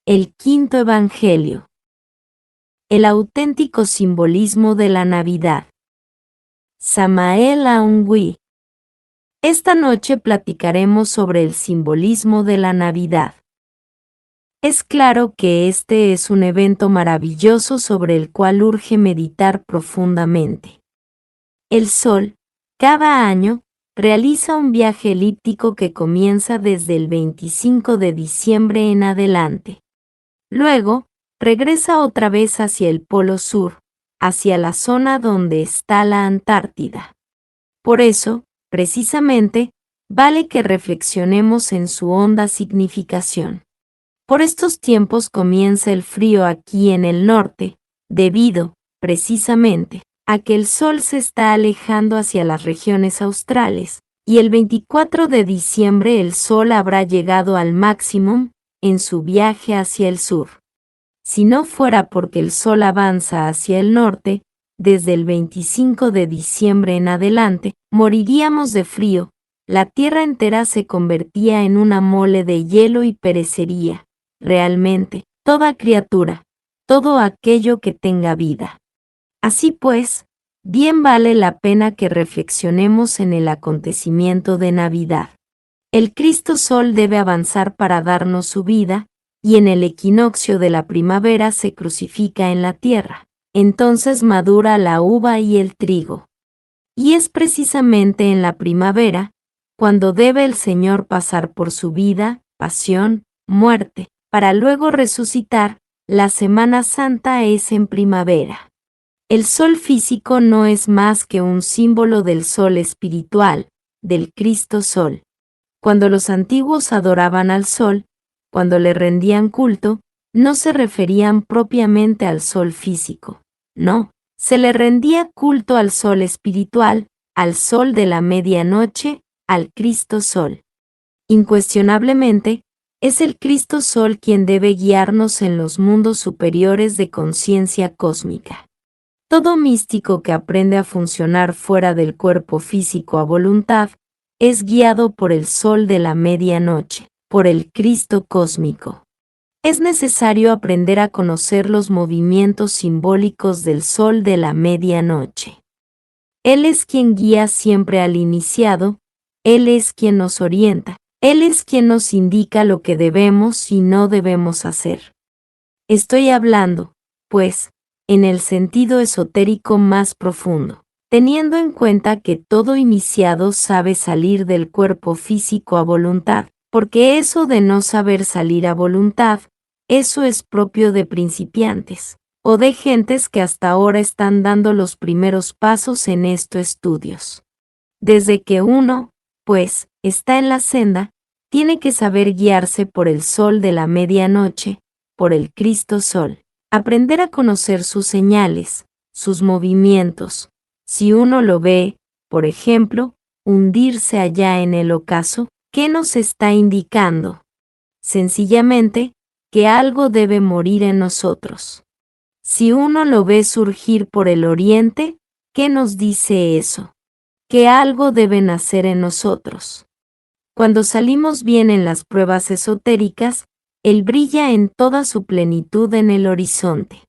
El quinto Evangelio. El auténtico simbolismo de la Navidad. Samael Aungui. Esta noche platicaremos sobre el simbolismo de la Navidad. Es claro que este es un evento maravilloso sobre el cual urge meditar profundamente. El Sol, cada año, realiza un viaje elíptico que comienza desde el 25 de diciembre en adelante. Luego, regresa otra vez hacia el Polo Sur, hacia la zona donde está la Antártida. Por eso, precisamente, vale que reflexionemos en su honda significación. Por estos tiempos comienza el frío aquí en el norte, debido, precisamente, a que el Sol se está alejando hacia las regiones australes, y el 24 de diciembre el Sol habrá llegado al máximo en su viaje hacia el sur. Si no fuera porque el Sol avanza hacia el norte, desde el 25 de diciembre en adelante, moriríamos de frío, la Tierra entera se convertía en una mole de hielo y perecería, realmente, toda criatura, todo aquello que tenga vida. Así pues, bien vale la pena que reflexionemos en el acontecimiento de Navidad. El Cristo Sol debe avanzar para darnos su vida, y en el equinoccio de la primavera se crucifica en la tierra. Entonces madura la uva y el trigo. Y es precisamente en la primavera, cuando debe el Señor pasar por su vida, pasión, muerte, para luego resucitar. La Semana Santa es en primavera. El sol físico no es más que un símbolo del sol espiritual, del Cristo Sol. Cuando los antiguos adoraban al sol, cuando le rendían culto, no se referían propiamente al sol físico. No, se le rendía culto al sol espiritual, al sol de la medianoche, al Cristo Sol. Incuestionablemente, es el Cristo Sol quien debe guiarnos en los mundos superiores de conciencia cósmica. Todo místico que aprende a funcionar fuera del cuerpo físico a voluntad, es guiado por el Sol de la medianoche, por el Cristo cósmico. Es necesario aprender a conocer los movimientos simbólicos del Sol de la medianoche. Él es quien guía siempre al iniciado, Él es quien nos orienta, Él es quien nos indica lo que debemos y no debemos hacer. Estoy hablando, pues, en el sentido esotérico más profundo, teniendo en cuenta que todo iniciado sabe salir del cuerpo físico a voluntad, porque eso de no saber salir a voluntad, eso es propio de principiantes, o de gentes que hasta ahora están dando los primeros pasos en estos estudios. Desde que uno, pues, está en la senda, tiene que saber guiarse por el sol de la medianoche, por el Cristo Sol. Aprender a conocer sus señales, sus movimientos. Si uno lo ve, por ejemplo, hundirse allá en el ocaso, ¿qué nos está indicando? Sencillamente, que algo debe morir en nosotros. Si uno lo ve surgir por el oriente, ¿qué nos dice eso? Que algo debe nacer en nosotros. Cuando salimos bien en las pruebas esotéricas, Él brilla en toda su plenitud en el horizonte.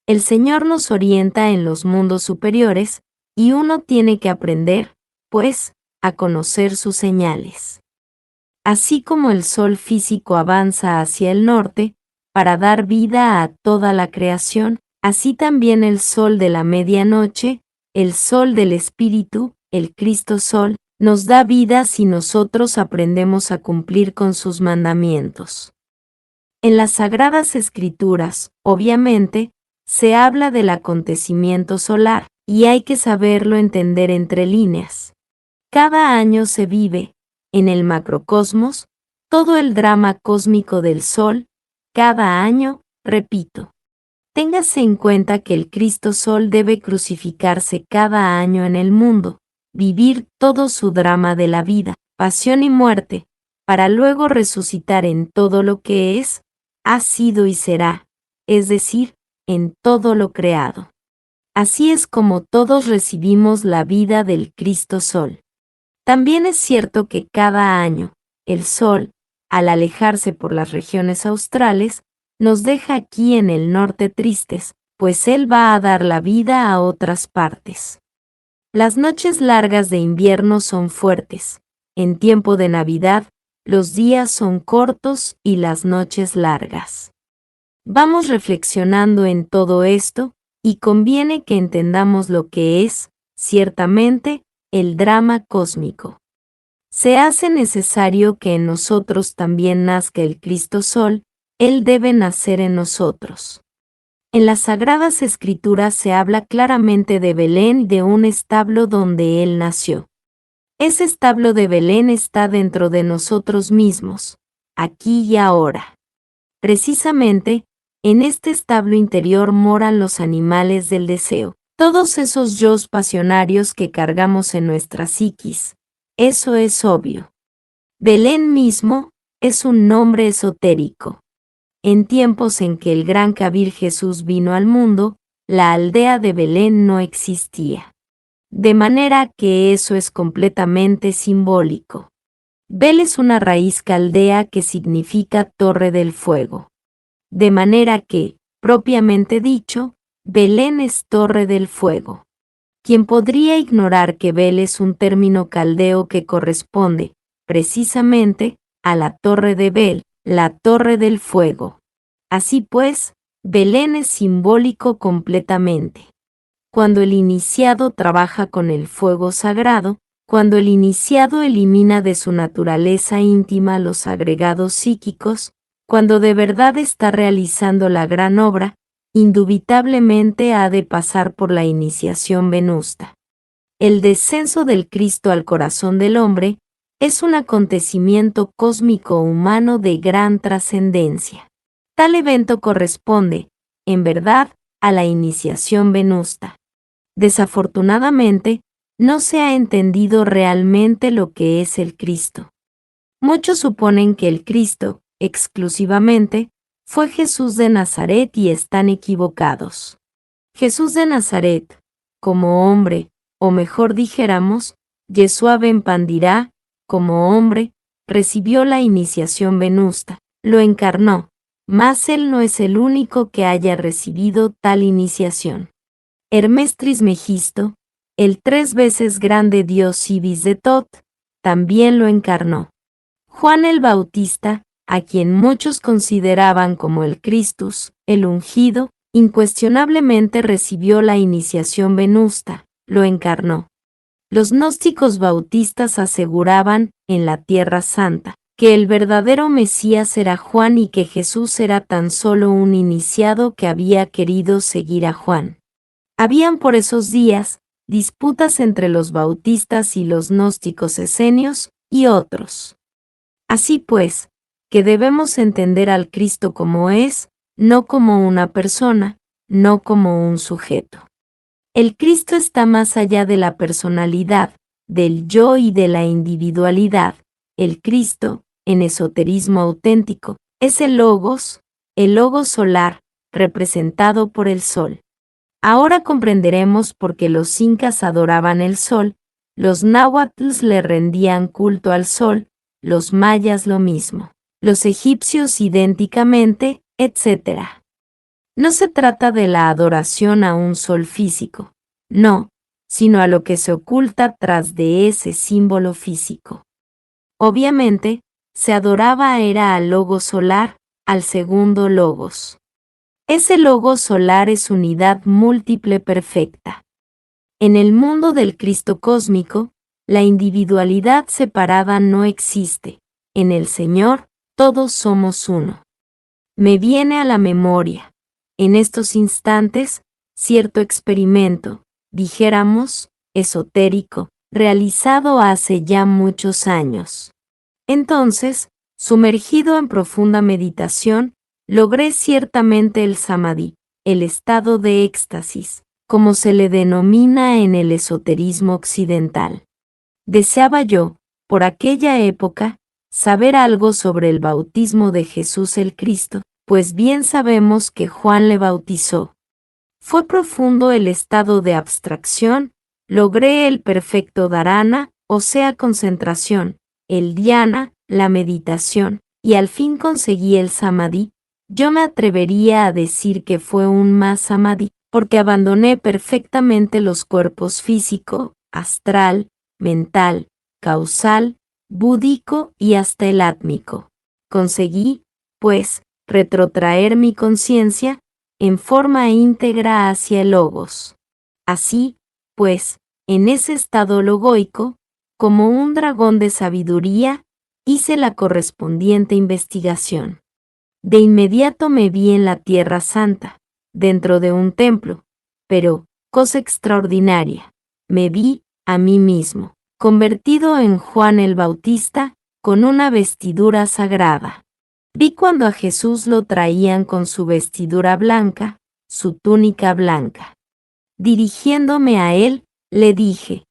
El Señor nos orienta en los mundos superiores, y uno tiene que aprender, pues, a conocer sus señales. Así como el sol físico avanza hacia el norte, para dar vida a toda la creación, así también el sol de la medianoche, el sol del Espíritu, el Cristo Sol, nos da vida si nosotros aprendemos a cumplir con sus mandamientos. En las Sagradas Escrituras, obviamente, se habla del acontecimiento solar, y hay que saberlo entender entre líneas. Cada año se vive, en el macrocosmos, todo el drama cósmico del Sol, cada año, repito. Téngase en cuenta que el Cristo Sol debe crucificarse cada año en el mundo, vivir todo su drama de la vida, pasión y muerte, para luego resucitar en todo lo que es, ha sido y será, es decir, en todo lo creado. Así es como todos recibimos la vida del Cristo Sol. También es cierto que cada año, el Sol, al alejarse por las regiones australes, nos deja aquí en el norte tristes, pues Él va a dar la vida a otras partes. Las noches largas de invierno son fuertes. En tiempo de Navidad, los días son cortos y las noches largas. Vamos reflexionando en todo esto, y conviene que entendamos lo que es, ciertamente, el drama cósmico. Se hace necesario que en nosotros también nazca el Cristo Sol, Él debe nacer en nosotros. En las Sagradas Escrituras se habla claramente de Belén y de un establo donde Él nació. Ese establo de Belén está dentro de nosotros mismos, aquí y ahora. Precisamente, en este establo interior moran los animales del deseo, todos esos yos pasionarios que cargamos en nuestra psiquis. Eso es obvio. Belén mismo es un nombre esotérico. En tiempos en que el gran Kabir Jesús vino al mundo, la aldea de Belén no existía. De manera que eso es completamente simbólico. Bel es una raíz caldea que significa torre del fuego. De manera que, propiamente dicho, Belén es torre del fuego. ¿Quién podría ignorar que Bel es un término caldeo que corresponde, precisamente, a la torre de Bel, la torre del fuego? Así pues, Belén es simbólico completamente. Cuando el iniciado trabaja con el fuego sagrado, cuando el iniciado elimina de su naturaleza íntima los agregados psíquicos, cuando de verdad está realizando la gran obra, indubitablemente ha de pasar por la iniciación venusta. El descenso del Cristo al corazón del hombre es un acontecimiento cósmico humano de gran trascendencia. Tal evento corresponde, en verdad, a la iniciación venusta. Desafortunadamente, no se ha entendido realmente lo que es el Cristo. Muchos suponen que el Cristo, exclusivamente, fue Jesús de Nazaret y están equivocados. Jesús de Nazaret, como hombre, o mejor dijéramos, Yeshua ben Pandirá, como hombre, recibió la iniciación venusta, lo encarnó, mas él no es el único que haya recibido tal iniciación. Hermes Trismegisto, el 3 veces grande dios Ibis de Tot, también lo encarnó. Juan el Bautista, a quien muchos consideraban como el Christus, el ungido, incuestionablemente recibió la iniciación venusta, lo encarnó. Los gnósticos bautistas aseguraban, en la Tierra Santa, que el verdadero Mesías era Juan y que Jesús era tan solo un iniciado que había querido seguir a Juan. Habían por esos días disputas entre los bautistas y los gnósticos esenios y otros. Así pues, que debemos entender al Cristo como es, no como una persona, no como un sujeto. El Cristo está más allá de la personalidad, del yo y de la individualidad. El Cristo, en esoterismo auténtico, es el Logos solar, representado por el Sol. Ahora comprenderemos por qué los incas adoraban el Sol, los náhuatls le rendían culto al Sol, los mayas lo mismo, los egipcios idénticamente, etc. No se trata de la adoración a un sol físico, no, sino a lo que se oculta tras de ese símbolo físico. Obviamente, se adoraba era al Logos solar, al segundo Logos. Ese Logos solar es unidad múltiple perfecta. En el mundo del Cristo cósmico, la individualidad separada no existe. En el Señor, todos somos uno. Me viene a la memoria, en estos instantes, cierto experimento, dijéramos, esotérico, realizado hace ya muchos años. Entonces, sumergido en profunda meditación, logré ciertamente el samadhi, el estado de éxtasis, como se le denomina en el esoterismo occidental. Deseaba yo, por aquella época, saber algo sobre el bautismo de Jesús el Cristo, pues bien sabemos que Juan le bautizó. Fue profundo el estado de abstracción, logré el perfecto dharana, o sea concentración, el dhyana, la meditación, y al fin conseguí el samadhi, Yo me atrevería a decir que fue un Mahasamadhi, porque abandoné perfectamente los cuerpos físico, astral, mental, causal, búdico y hasta el átmico. Conseguí, pues, retrotraer mi conciencia en forma íntegra hacia el logos. Así, pues, en ese estado logoico, como un dragón de sabiduría, hice la correspondiente investigación. De inmediato me vi en la Tierra Santa, dentro de un templo, pero, cosa extraordinaria, me vi a mí mismo, convertido en Juan el Bautista, con una vestidura sagrada. Vi cuando a Jesús lo traían con su vestidura blanca, su túnica blanca. Dirigiéndome a él, le dije: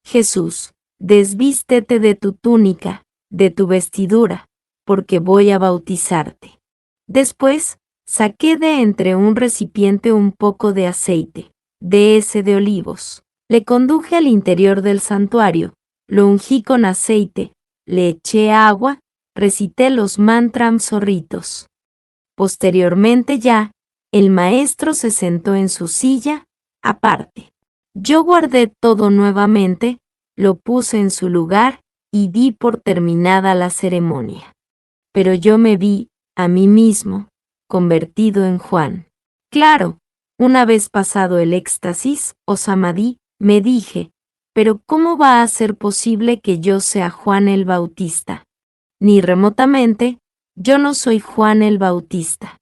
Jesús, desvístete de tu túnica, de tu vestidura, porque voy a bautizarte. Después, saqué de entre un recipiente un poco de aceite, de ese de olivos. Le conduje al interior del santuario, lo ungí con aceite, le eché agua, recité los mantram zorritos. Posteriormente ya, el maestro se sentó en su silla, aparte. Yo guardé todo nuevamente, lo puse en su lugar y di por terminada la ceremonia. Pero yo me vi, a mí mismo, convertido en Juan. Claro, una vez pasado el éxtasis o samadhi, me dije, pero ¿cómo va a ser posible que yo sea Juan el Bautista? Ni remotamente, yo no soy Juan el Bautista.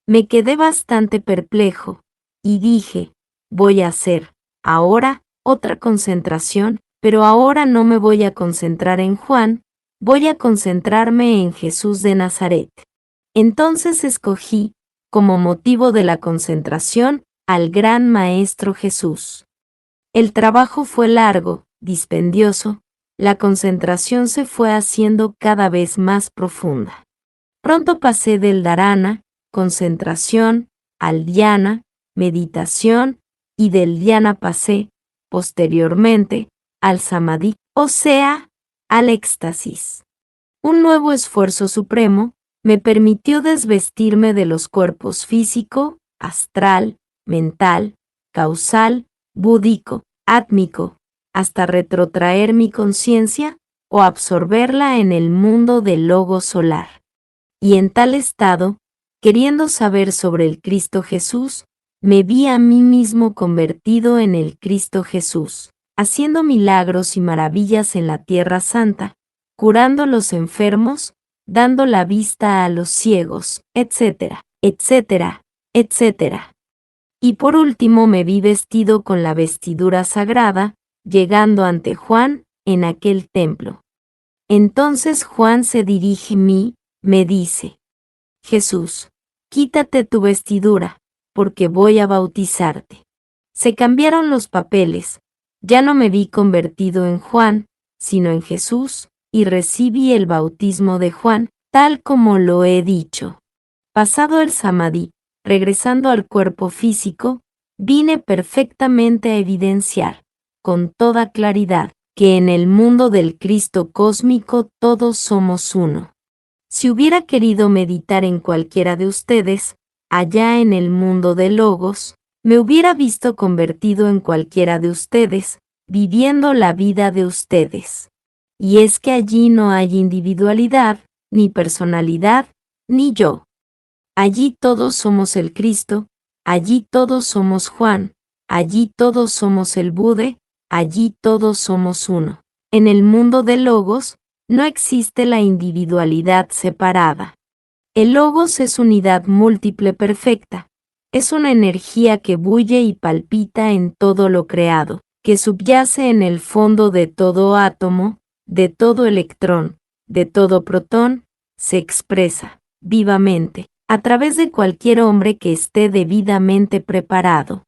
Me quedé bastante perplejo, y dije, voy a hacer, ahora, otra concentración, pero ahora no me voy a concentrar en Juan, voy a concentrarme en Jesús de Nazaret. Entonces escogí, como motivo de la concentración, al gran Maestro Jesús. El trabajo fue largo, dispendioso, la concentración se fue haciendo cada vez más profunda. Pronto pasé del dharana, concentración, al dhyana, meditación, y del dhyana pasé, posteriormente, al samadhi, o sea, al éxtasis. Un nuevo esfuerzo supremo me permitió desvestirme de los cuerpos físico, astral, mental, causal, búdico, átmico, hasta retrotraer mi conciencia o absorberla en el mundo del logo solar. Y en tal estado, queriendo saber sobre el Cristo Jesús, me vi a mí mismo convertido en el Cristo Jesús, haciendo milagros y maravillas en la Tierra Santa, curando a los enfermos, dando la vista a los ciegos, etcétera, etcétera, etcétera. Y por último me vi vestido con la vestidura sagrada, llegando ante Juan en aquel templo. Entonces Juan se dirige a mí, me dice: Jesús, quítate tu vestidura, porque voy a bautizarte. Se cambiaron los papeles, ya no me vi convertido en Juan, sino en Jesús, y recibí el bautismo de Juan, tal como lo he dicho. Pasado el samadhi, regresando al cuerpo físico, vine perfectamente a evidenciar, con toda claridad, que en el mundo del Cristo cósmico todos somos uno. Si hubiera querido meditar en cualquiera de ustedes, allá en el mundo de Logos, me hubiera visto convertido en cualquiera de ustedes, viviendo la vida de ustedes. Y es que allí no hay individualidad, ni personalidad, ni yo. Allí todos somos el Cristo, allí todos somos Juan, allí todos somos el Buda, allí todos somos uno. En el mundo de Logos, no existe la individualidad separada. El Logos es unidad múltiple perfecta. Es una energía que bulle y palpita en todo lo creado, que subyace en el fondo de todo átomo, de todo electrón, de todo protón, se expresa, vivamente, a través de cualquier hombre que esté debidamente preparado.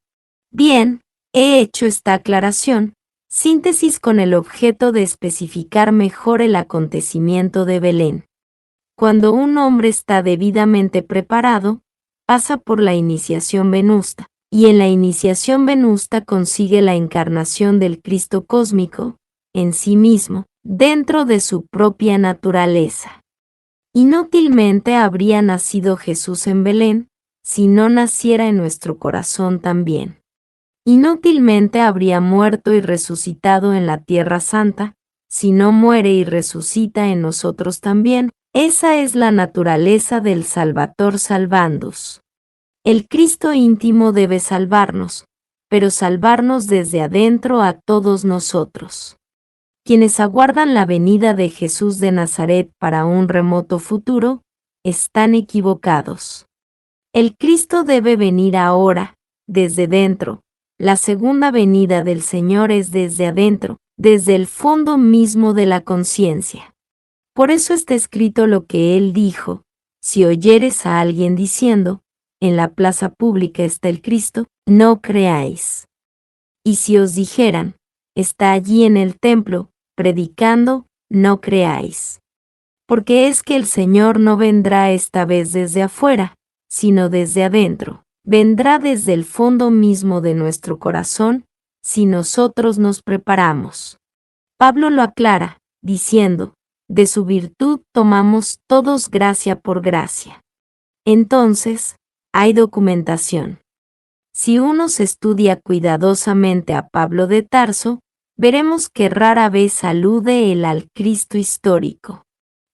Bien, he hecho esta aclaración, síntesis con el objeto de especificar mejor el acontecimiento de Belén. Cuando un hombre está debidamente preparado, pasa por la iniciación venusta, y en la iniciación venusta consigue la encarnación del Cristo cósmico, en sí mismo, dentro de su propia naturaleza. Inútilmente habría nacido Jesús en Belén, si no naciera en nuestro corazón también. Inútilmente habría muerto y resucitado en la Tierra Santa, si no muere y resucita en nosotros también. Esa es la naturaleza del Salvator Salvandus. El Cristo íntimo debe salvarnos, pero salvarnos desde adentro a todos nosotros. Quienes aguardan la venida de Jesús de Nazaret para un remoto futuro, están equivocados. El Cristo debe venir ahora, desde dentro. La segunda venida del Señor es desde adentro, desde el fondo mismo de la conciencia. Por eso está escrito lo que Él dijo: si oyeres a alguien diciendo, en la plaza pública está el Cristo, no creáis. Y si os dijeran, está allí en el templo, predicando, no creáis. Porque es que el Señor no vendrá esta vez desde afuera, sino desde adentro. Vendrá desde el fondo mismo de nuestro corazón, si nosotros nos preparamos. Pablo lo aclara, diciendo, de su virtud tomamos todos gracia por gracia. Entonces, hay documentación. Si uno se estudia cuidadosamente a Pablo de Tarso, veremos que rara vez alude él al Cristo histórico.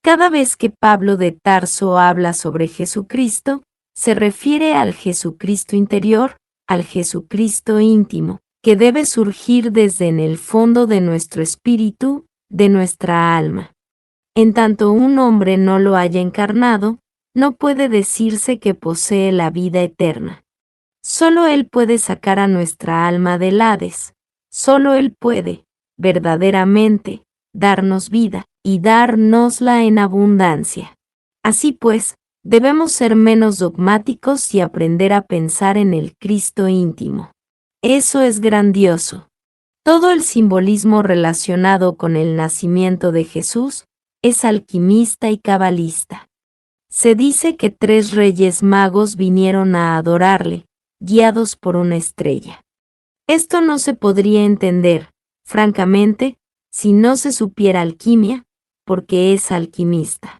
Cada vez que Pablo de Tarso habla sobre Jesucristo, se refiere al Jesucristo interior, al Jesucristo íntimo, que debe surgir desde en el fondo de nuestro espíritu, de nuestra alma. En tanto un hombre no lo haya encarnado, no puede decirse que posee la vida eterna. Solo Él puede sacar a nuestra alma del Hades, solo Él puede, verdaderamente, darnos vida y dárnosla en abundancia. Así pues, debemos ser menos dogmáticos y aprender a pensar en el Cristo íntimo. Eso es grandioso. Todo el simbolismo relacionado con el nacimiento de Jesús es alquimista y cabalista. Se dice que 3 reyes magos vinieron a adorarle, guiados por una estrella. Esto no se podría entender, francamente, si no se supiera alquimia, porque es alquimista.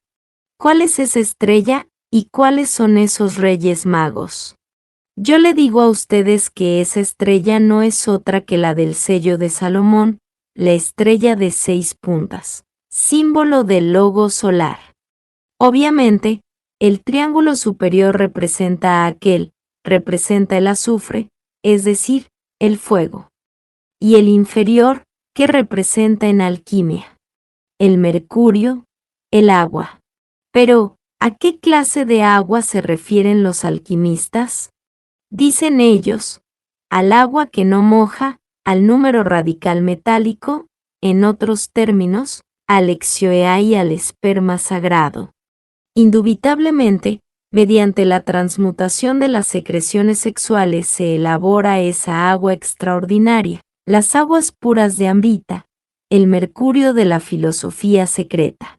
¿Cuál es esa estrella y cuáles son esos reyes magos? Yo le digo a ustedes que esa estrella no es otra que la del sello de Salomón, la estrella de 6 puntas, símbolo del logo solar. Obviamente, el triángulo superior representa representa el azufre, es decir, el fuego. Y el inferior, ¿qué representa en alquimia? El mercurio, el agua. Pero, ¿a qué clase de agua se refieren los alquimistas? Dicen ellos, al agua que no moja, al número radical metálico, en otros términos, al exioea y al esperma sagrado. Indubitablemente, mediante la transmutación de las secreciones sexuales se elabora esa agua extraordinaria, las aguas puras de Amrita, el mercurio de la filosofía secreta.